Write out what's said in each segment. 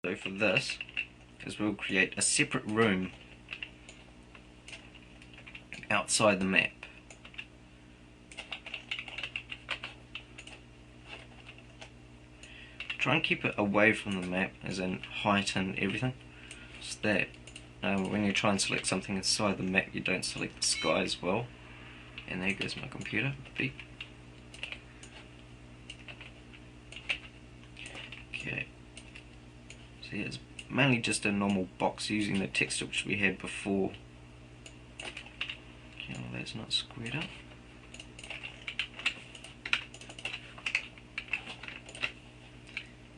So for this is we'll create a separate room outside the map. Try and keep it away from the map, as in height and everything, so that when you try and select something inside the map you don't select the sky as well. And there goes my computer, beep. Okay, so yeah, it's mainly just a normal box using the texture which we had before. Okay, well that's not squared up.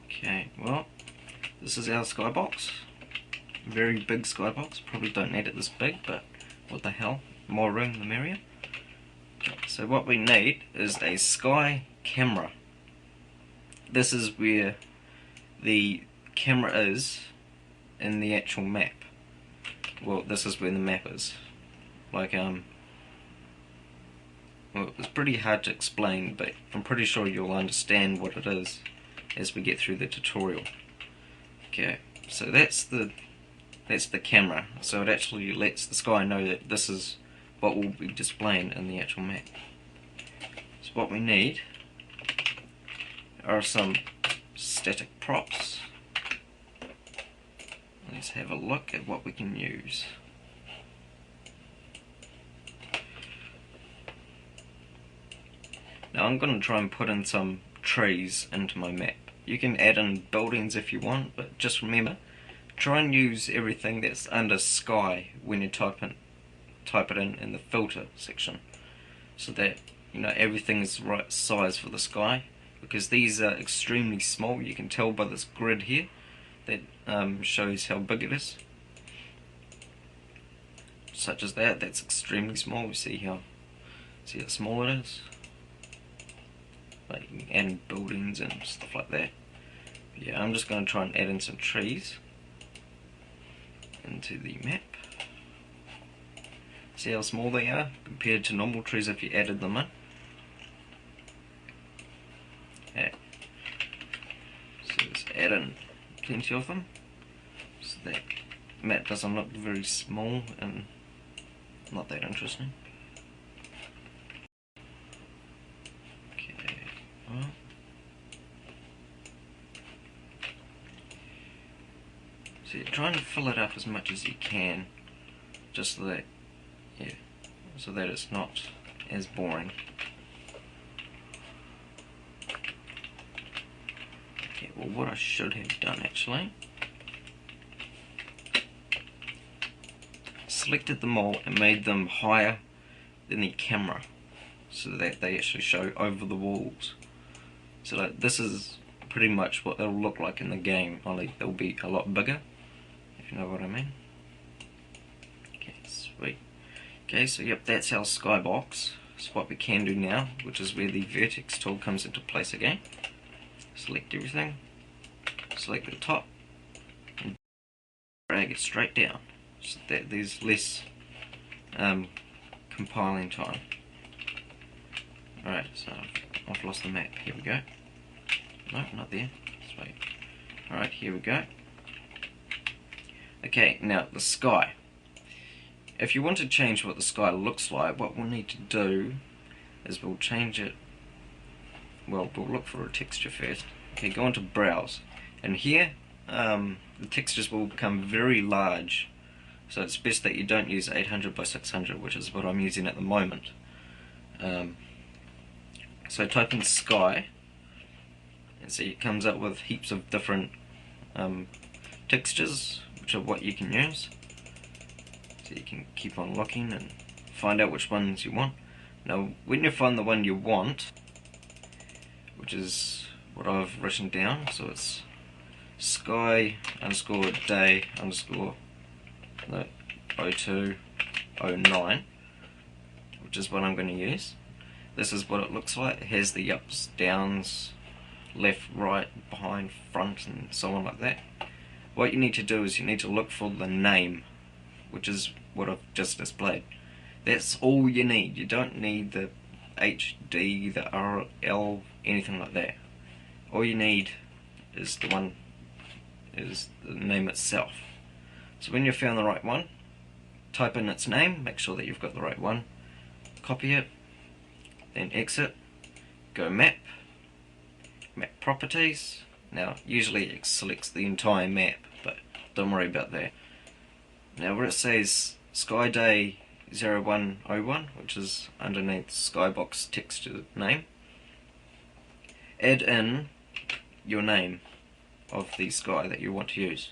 Okay, well, this is our skybox. Very big skybox. Probably don't need it this big, but what the hell? More room the merrier. Okay, so what we need is a sky camera. This is where the camera is in the actual map. Well, this is where the map is. Like, well, it's pretty hard to explain, but I'm pretty sure you'll understand what it is as we get through the tutorial. Okay, so that's the camera. So it actually lets the sky know that this is what will be displaying in the actual map. So what we need are some static props. Let's have a look at what we can use. Now I'm going to try and put in some trees into my map. You can add in buildings if you want, but just remember, try and use everything that's under sky when you type it in the filter section, so that you know everything is the right size for the sky, because these are extremely small. You can tell by this grid here that shows how big it is, such as that's extremely small. We see how small it is. Like you can add in buildings and stuff like that. But yeah, I'm just going to try and add in some trees into the map. See how small they are compared to normal trees if you added them in. Yeah. So let's add in plenty of them, so that map doesn't look very small and not that interesting. Okay, well, so you're trying to fill it up as much as you can, just so that, yeah, so that it's not as boring. Okay, well what I should have done actually, selected them all and made them higher than the camera, so that they actually show over the walls. So like, this is pretty much what they'll look like in the game, only they'll be a lot bigger, if you know what I mean. Okay, sweet. Okay, so yep, that's our skybox. So what we can do now, which is where the Vertex Tool comes into place again, select everything, select the top, and drag it straight down, so that there's less compiling time. Alright, so I've lost the map. Here we go. No, not there. Sweet. Alright, here we go. Okay, now the sky. If you want to change what the sky looks like, what we'll need to do is we'll change it. Well, we'll look for a texture first. Okay, go into Browse. And here, the textures will become very large. So it's best that you don't use 800 by 600, which is what I'm using at the moment. So type in sky, and see it comes up with heaps of different textures, which are what you can use. So you can keep on looking and find out which ones you want. Now when you find the one you want, which is what I've written down, so it's sky underscore day underscore 0209, which is what I'm going to use. This is what it looks like. It has the ups, downs, left, right, behind, front, and so on like that. What you need to do is you need to look for the name, which is what I've just displayed. That's all you need. You don't need the HD, the RL, anything like that. All you need is the one is the name itself. So when you've found the right one, type in its name, make sure that you've got the right one, copy it, then exit, go map properties. Now usually it selects the entire map, but don't worry about that. Now where it says Sky Day 0101, which is underneath Skybox texture name, add in your name of the sky that you want to use.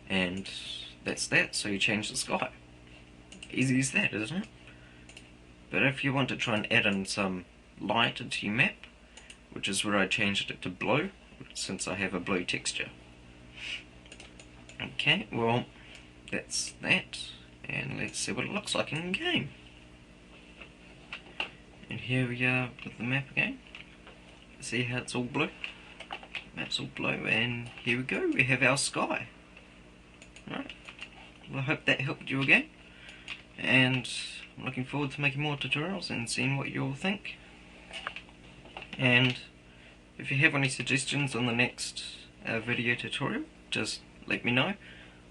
And that's that, so you change the sky. Easy as that, isn't it? But if you want to try and add in some light into your map, which is where I changed it to blue, since I have a blue texture. Okay, well, that's that, and let's see what it looks like in game. And here we are with the map again. See how it's all blue? Map's all blue, and here we go, we have our sky. Right. Well, I hope that helped you again, and I'm looking forward to making more tutorials and seeing what you all think. And if you have any suggestions on the next video tutorial, just let me know,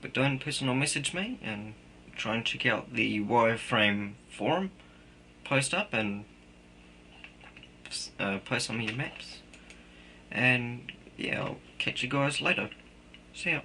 but don't personal message me, and try and check out the wireframe forum post up and post some of your maps. And yeah, I'll catch you guys later. See ya.